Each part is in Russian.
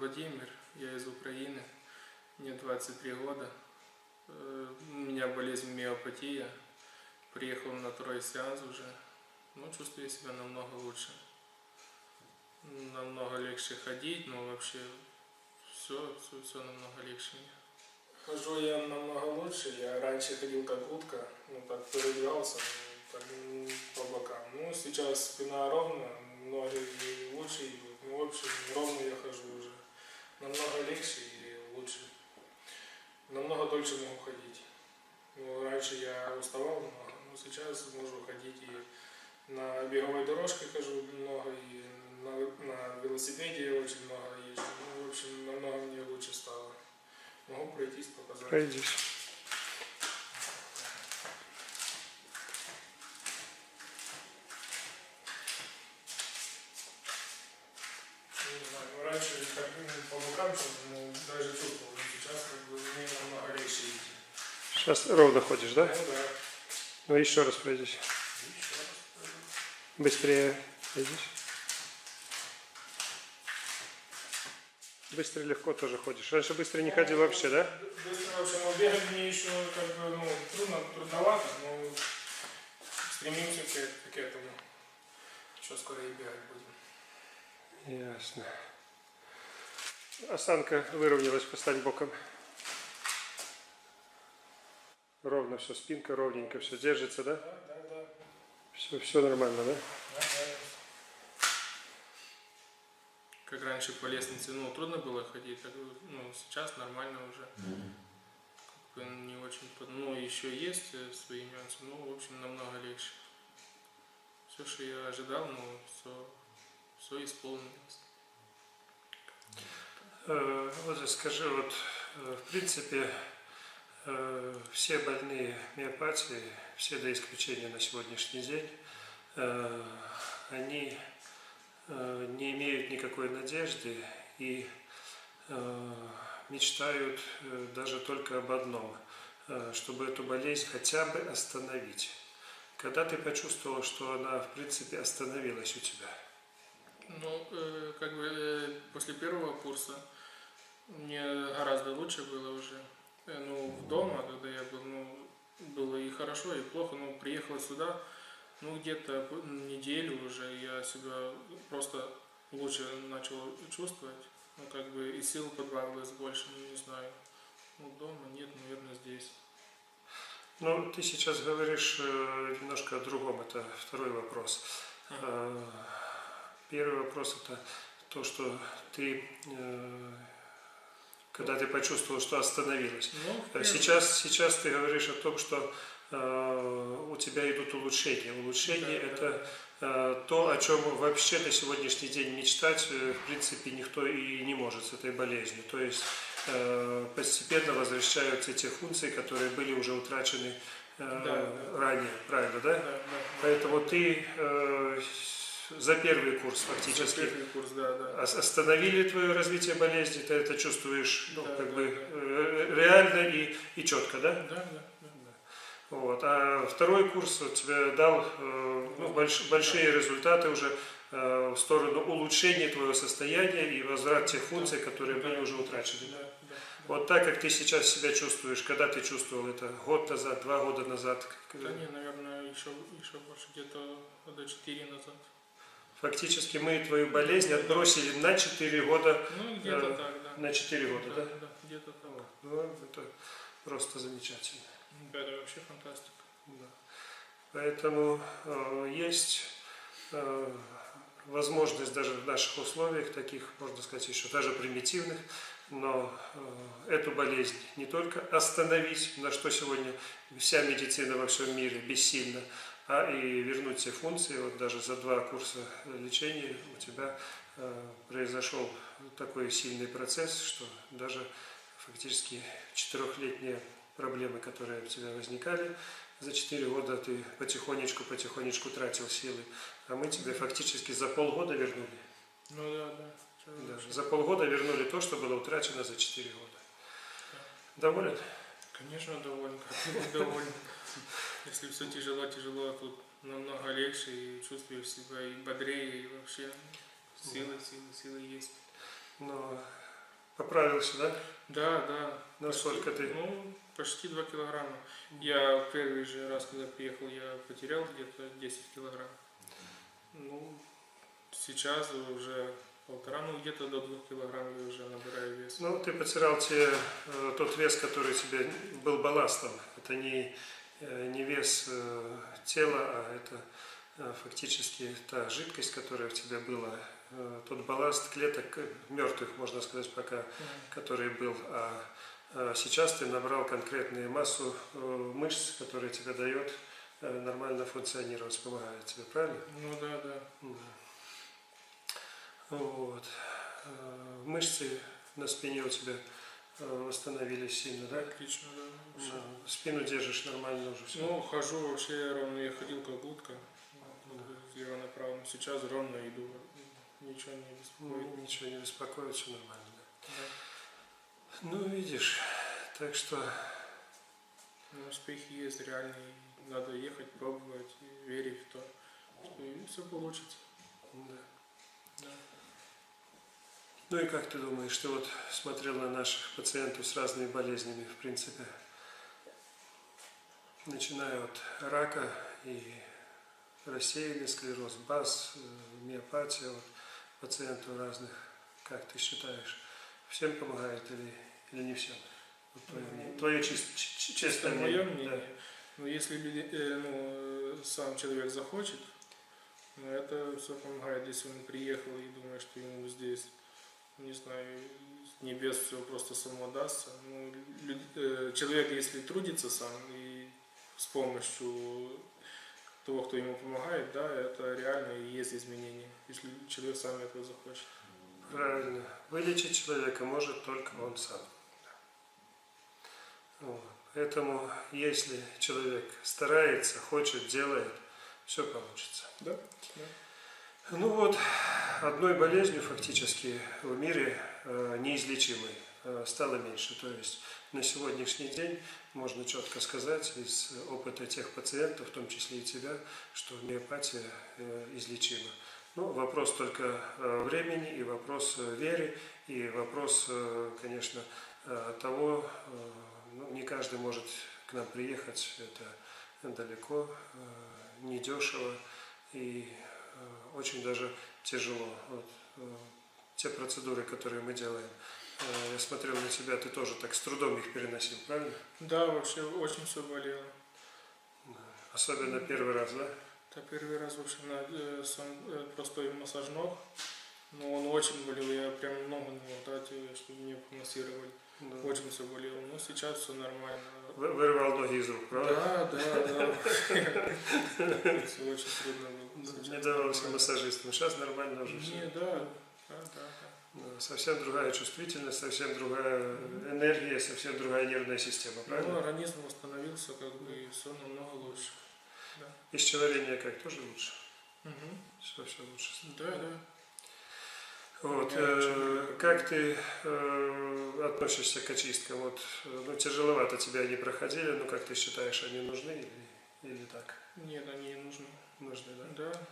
Владимир, я из Украины, мне 23 года. У меня болезнь миопатия, приехал на 2-й сеанс уже, но чувствую себя намного лучше. Намного легче ходить, но вообще все намного легче мне. Хожу я намного лучше, я раньше ходил как утка, так передвигался так, по бокам. Сейчас спина ровно, ноги лучше, в общем, ровно я хожу уже. Намного легче и лучше. Намного дольше могу ходить. Раньше я уставал много, но сейчас могу ходить и на беговой дорожке хожу много, и на велосипеде я очень много езжу. В общем, намного мне лучше стало. Могу пройтись, показать. Пройдись. Не знаю, раньше так, по бокам даже чувствовал, но сейчас мне намного легче идти. Сейчас ровно ходишь, да? Ну да. Ну еще раз пройдись. Еще раз пройду. Быстрее пройдись. Быстро и легко тоже ходишь. Раньше быстро не ходил вообще, да? Быстро вообще, но бегать мне еще трудновато, но стремимся к этому. Еще скоро и бегать будем. Ясно. Осанка выровнялась, постань боком. Ровно все, спинка ровненько, все держится, да? Да. Все нормально, да? Да. Как раньше по лестнице, трудно было ходить, так, сейчас нормально уже. Как бы не очень, еще есть свои нюансы, в общем, намного легче. Все, что я ожидал, все исполнилось. Вот скажи, в принципе, все больные миопатией, все до исключения на сегодняшний день, они не имеют никакой надежды и мечтают даже только об одном, чтобы эту болезнь хотя бы остановить. Когда ты почувствовал, что она в принципе остановилась у тебя? После первого курса мне гораздо лучше было уже. Дома, когда я был, было и хорошо, и плохо, но приехал сюда, где-то неделю уже я себя просто лучше начал чувствовать, и сил подбавилось больше, не знаю. Дома нет, наверное, здесь. Ты сейчас говоришь немножко о другом, это второй вопрос. Первый вопрос это то, что ты, когда ты почувствовал, что остановилась. Сейчас ты говоришь о том, что у тебя идут улучшения. Улучшение это то, о чем вообще на сегодняшний день мечтать, в принципе, никто и не может с этой болезнью. То есть постепенно возвращаются те функции, которые были уже утрачены ранее, правильно, да? Да. Поэтому ты за первый курс фактически остановили твое развитие болезни, ты это чувствуешь реально и четко, да? Да. А второй курс у тебя дал большие результаты уже в сторону улучшения твоего состояния и возврат тех функций, которые были уже утрачены. Да. Вот так, как ты сейчас себя чувствуешь, когда ты чувствовал это? Год назад, 2 года назад? Да не, наверное, еще больше, где-то года 4 назад. Фактически мы твою болезнь отбросили на 4 года. Где-то так, да. На 4 года, да? Да, где-то так. Это просто замечательно. Да, это вообще фантастика. Да. Поэтому есть возможность даже в наших условиях, таких, можно сказать, еще даже примитивных, но эту болезнь не только остановить, на что сегодня вся медицина во всем мире бессильна, а и вернуть все функции. Вот даже за 2 курса лечения у тебя произошел такой сильный процесс, что даже фактически 4-летние проблемы, которые у тебя возникали, за 4 года ты потихонечку тратил силы, а мы тебе фактически за полгода вернули. Да. За полгода вернули то, что было утрачено за 4 года. Да. Доволен? Конечно, доволен. Доволен. Если все тяжело, а тут намного легче, и чувствую себя и бодрее, и вообще силы есть. Но Поправился, да? Да, да. Насколько ты? Ну, почти 2 килограмма. Я первый же раз, когда приехал, я потерял где-то 10 килограмм. Ну, сейчас уже 1,5, ну где-то до 2 килограмм я уже набираю вес. Ну, ты потерял тот вес, который тебе был балластом. Это не вес тела, а это фактически та жидкость, которая в тебе была. Тот балласт клеток мертвых, можно сказать, пока, который был. А сейчас ты набрал конкретную массу мышц, которая тебе дает нормально функционировать, помогает тебе, правильно? Ну да, да. Вот. Мышцы на спине у тебя восстановились сильно, да? Отлично, да. Спину держишь нормально уже все. Ну, хожу вообще ровно, я ходил как утка. Слева направо, но сейчас ровно иду. Ничего не беспокоит. Ничего не беспокоит, все нормально, да? Да. Ну, видишь, так что... Но успехи есть реальные. Надо ехать, пробовать, и верить в то, что и все получится. Да. Да. Ну и как ты думаешь, ты вот смотрел на наших пациентов с разными болезнями, в принципе, начиная от рака и рассеянный склероз, БАС, миопатия, вот, пациентов разных, как ты считаешь, всем помогает или не всем? Вот твое честное мое мнение. мнение. Да. Но если сам человек захочет, но это все помогает, если он приехал и думает, что ему здесь, не знаю, с небес все просто само дастся. Ну, человек, если трудится сам и с помощью того, кто ему помогает, да, это реально и есть изменения, если человек сам этого захочет. Правильно. Вылечить человека может только он сам. Вот. Поэтому, если человек старается, хочет, делает, все получится. Да? Да. Ну вот, одной болезнью фактически в мире неизлечимой стало меньше. То есть на сегодняшний день можно четко сказать из опыта тех пациентов, в том числе и тебя, что миопатия излечима. Ну, вопрос только времени, и вопрос веры, и вопрос, конечно, того, ну, не каждый может к нам приехать, это далеко, недешево и очень даже тяжело. Вот, те процедуры, которые мы делаем, я смотрел на тебя, ты тоже так с трудом их переносил, правильно? Да, вообще очень все болело. Особенно первый раз, да? Это первый раз вообще на сам простой массаж ног. Но он очень болел, я прям ногу не мог дать, чтобы мне помассировали. Да. Очень все болело, но сейчас все нормально. Вырвал ноги из рук, правда? Да. Все очень трудно было. Не давался массажистам, сейчас нормально уже все. Не, да. Совсем другая чувствительность, совсем другая энергия, совсем другая нервная система, правильно? Ну, организм восстановился, как бы, и все намного лучше. Да. Пищеварение как, тоже лучше? Угу. Все лучше. Да. Вот, как ты относишься к очисткам? Вот, ну, тяжеловато тебя они проходили, но как ты считаешь, они нужны или так? Нет, они не нужны. Нужны, да? Да.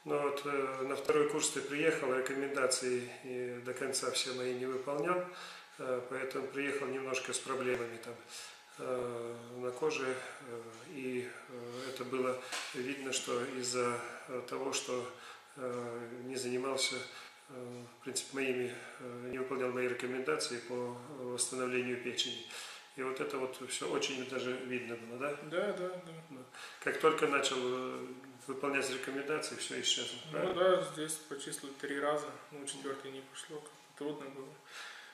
Но вот на второй курс ты приехал, рекомендации и до конца все мои не выполнял, поэтому приехал немножко с проблемами там на коже, и это было видно, что из-за того, что не занимался, в принципе, не выполнял мои рекомендации по восстановлению печени. И вот это вот все очень даже видно было, да? Да. Как только начал выполнять рекомендации, все исчезло. Ну да, здесь почислил 3 раза, но 4-й не пошло, трудно было.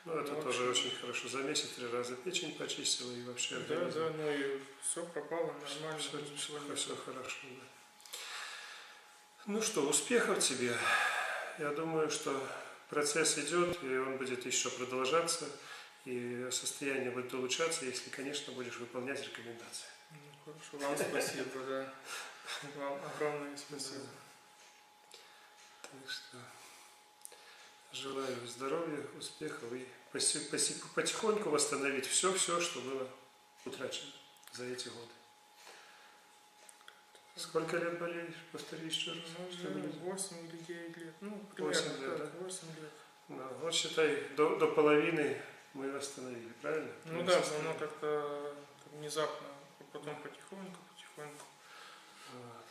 Ну, это но тоже очень хорошо. За месяц 3 раза печень почистила и вообще организм. Да, ну и все пропало нормально. Все хорошо, да. Ну что, успехов тебе. Я думаю, что процесс идет, и он будет еще продолжаться, и состояние будет улучшаться, если, конечно, будешь выполнять рекомендации. Ну, хорошо, вам спасибо, да. Вам огромное спасибо. Так что желаю здоровья, успехов и потихоньку восстановить все, что было утрачено за эти годы. Сколько лет болеешь? Повтори еще раз. 8 или 9 лет. Ну, примерно 8 лет, да? 8 лет. Ну, вот считай, до половины мы восстановили, правильно? Ну да, оно как-то внезапно, а потом потихоньку. Вот.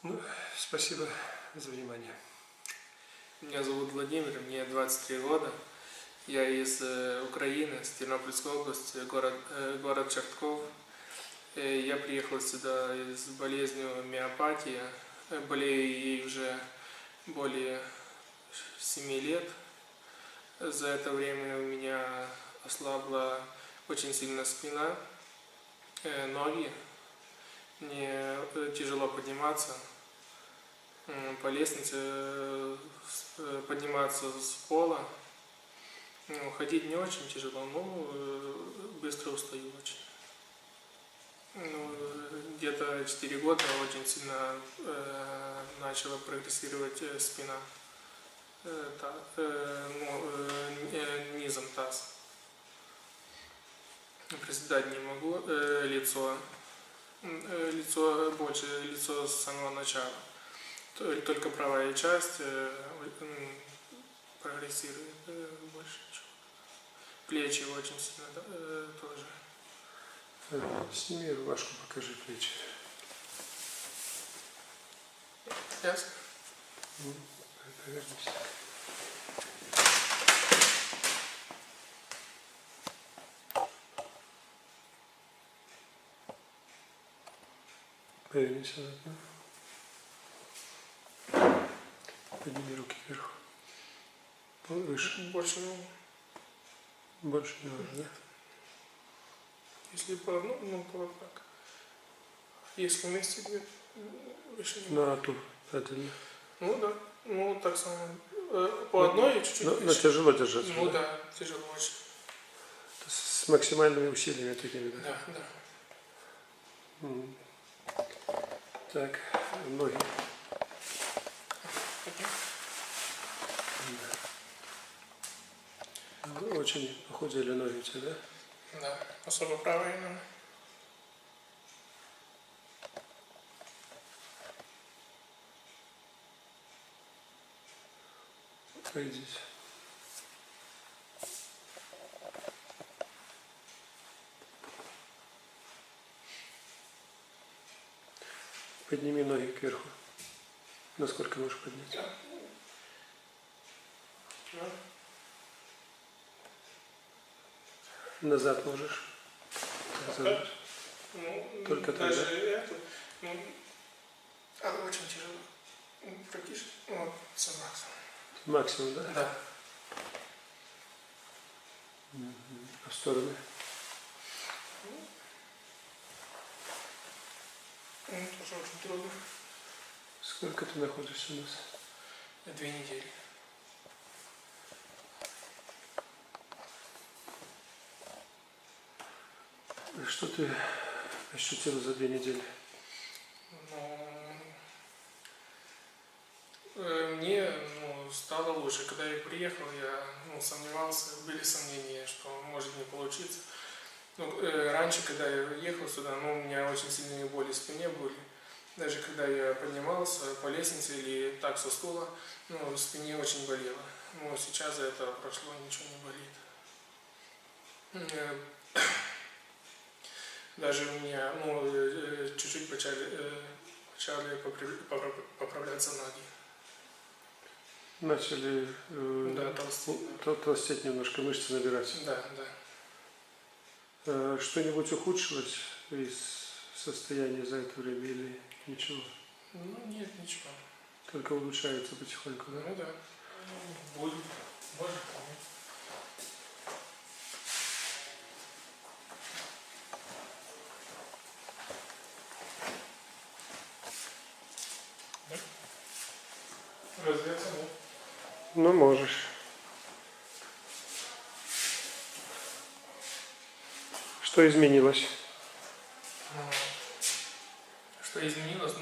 Ну, спасибо за внимание. Меня зовут Владимир, мне 23 года. Я из Украины, с Тернопольской области, город Чертков. Я приехал сюда с болезнью миопатия. Болею ей уже более 7 лет. За это время у меня ослабла очень сильно спина, ноги. Мне тяжело подниматься по лестнице, подниматься с пола. Ходить не очень тяжело, но быстро устаю очень. Где-то 4 года очень сильно начала прогрессировать спина, низом таз. Приседать не могу, лицо с самого начала. Только правая часть прогрессирует больше ничего. Плечи очень сильно тоже. Сними рубашку, покажи плечи. Ясно? Повернись. Повернись обратно. Подними руки кверху. Выше. Больше не могу. Больше не нужно, да? Если по одному, то вот так. Если вместе две, выше не могу. На ту отдельно. Ну да, ну так само. По одной и чуть-чуть но тяжело держаться. Ну да, тяжело очень. С максимальными усилиями такими, да? Да, да. Так, ноги. Очень похудели ноги у тебя, да? Да, особо правая именно. Пройдись. Подними ноги кверху. Насколько можешь поднять? Да. Да. Назад можешь? Назад. Ну, только даже тогда. эту, очень тяжело. Практически, все максимум. Максимум, да? Да. А в стороны? Тоже очень трудно. Сколько ты находишься у нас? 2 недели. Что ты ощутил за 2 недели? Мне стало лучше. Когда я приехал, я сомневался, были сомнения, что может не получиться. Раньше, когда я ехал сюда, у меня очень сильные боли в спине были. Даже когда я поднимался по лестнице или так со стула, в спине очень болело. Но сейчас за это прошло, ничего не болит. Даже у меня чуть-чуть начали поправляться ноги. Начали Да, толстеть. толстеть немножко, мышцы набирать. Да, да. Что-нибудь ухудшилось из состояния за это время или ничего? Нет, ничего. Только улучшается потихоньку, да? Ну да. Будет. Может, помню. Раздеться, да? Ну, можешь. Что изменилось? Что изменилось?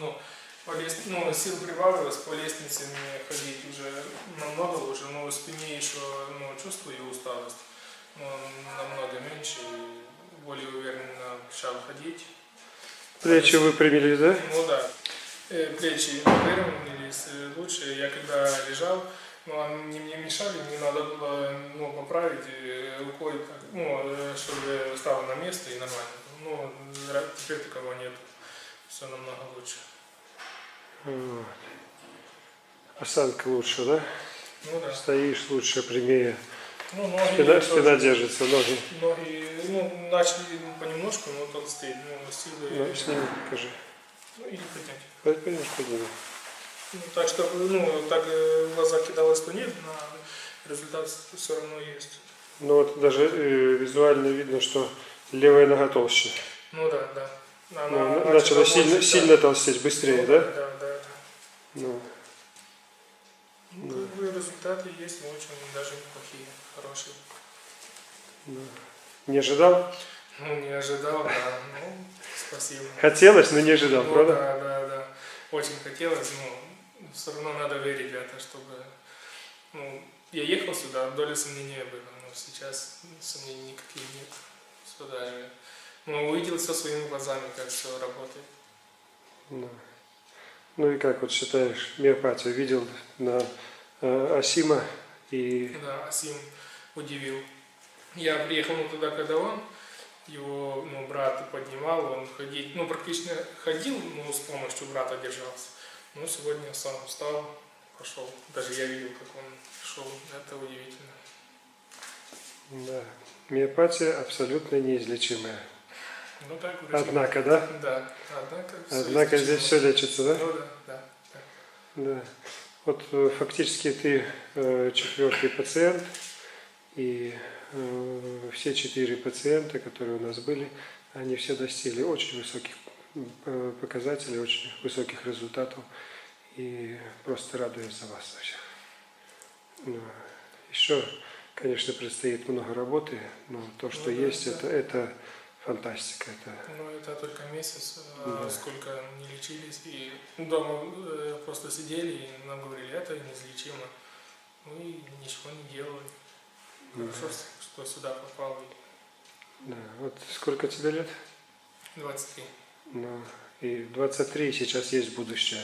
Сил прибавилось, по лестнице мне ходить уже намного лучше, но в спине еще чувствую усталость, но намного меньше, и более уверенно начал ходить. Плечи выпрямились, да? Ну да. плечи выровнялись лучше. Я когда лежал, ну, они мне мешали, мне надо было поправить рукой, чтобы стало на место и нормально. Ну, теперь такого нет. Все намного лучше. Вот. Осанка лучше, да? Ну да. Стоишь лучше, прямее. Ну, ноги спина держится, ноги. Ноги, начали понемножку, но толстеть. Силы. Ну, сними, покажи. И поднять. Поднимай. Так что, так глаза кидалось, что нет, но результат все равно есть. Ну вот даже визуально видно, что левая нога толще. Ну да. Она начала сильно толстеть, быстрее, да? Да. Ну. Результаты есть, но очень даже неплохие, хорошие. Не ожидал? Не ожидал, да. Спасибо. Хотелось, но не ожидал, правда? Да. Очень хотелось, но все равно надо верить в это, чтобы... я ехал сюда, доля сомнения было, но сейчас сомнений никаких нет. Все даже... увидел все своими глазами, как все работает. Ну и как вот считаешь, миопатию видел на Асима и... Да, Асим удивил. Я приехал туда, когда он, его брат поднимал, он практически ходил, с помощью брата держался. Сегодня сам встал, пошел. Даже я видел, как он шел. Это удивительно. Да. Миопатия абсолютно неизлечимая. Так однако, да? Да, однако здесь все лечится, да? Да. Вот фактически ты 4-й пациент, и все 4 пациента, которые у нас были, они все достигли очень высоких показателей, очень высоких результатов, и просто радуюсь за вас всех. Еще, конечно, предстоит много работы, но то, что есть, это фантастика. Это только месяц, сколько не лечились, и дома просто сидели, и нам говорили, это неизлечимо. И ничего не делали. Хорошо, что сюда попал. Да, вот сколько тебе лет? 23. И 23 сейчас есть будущее.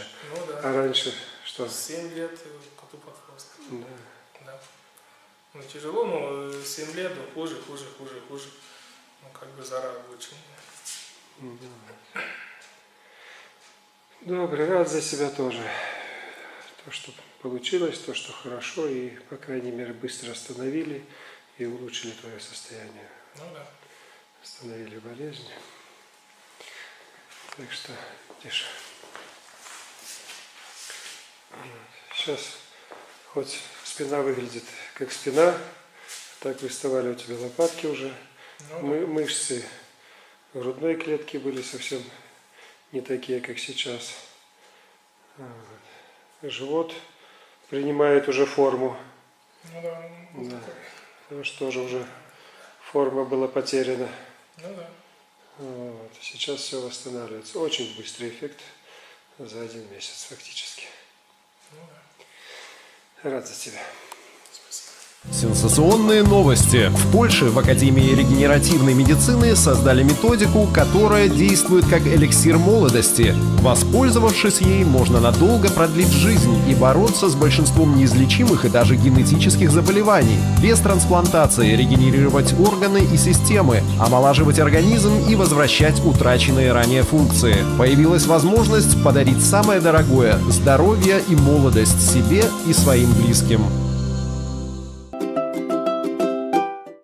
Да. А раньше что? 7 лет коту под хвост. Да. Тяжело, но 7 лет, хуже. Зара лучше. Добре, рад за себя тоже. То, что получилось, то, что хорошо, и, по крайней мере, быстро остановили и улучшили твое состояние. Да. Остановили болезнь. Так что тише. Сейчас хоть спина выглядит как спина, так выставали у тебя лопатки уже. Мышцы грудной клетки были совсем не такие, как сейчас. Живот принимает уже форму. Потому что тоже уже форма была потеряна. Сейчас все восстанавливается. Очень быстрый эффект за 1 месяц фактически. Рад за тебя. Сенсационные новости. В Польше в Академии регенеративной медицины создали методику, которая действует как эликсир молодости. Воспользовавшись ей, можно надолго продлить жизнь и бороться с большинством неизлечимых и даже генетических заболеваний. Без трансплантации регенерировать органы и системы, омолаживать организм и возвращать утраченные ранее функции. Появилась возможность подарить самое дорогое – здоровье и молодость себе и своим близким.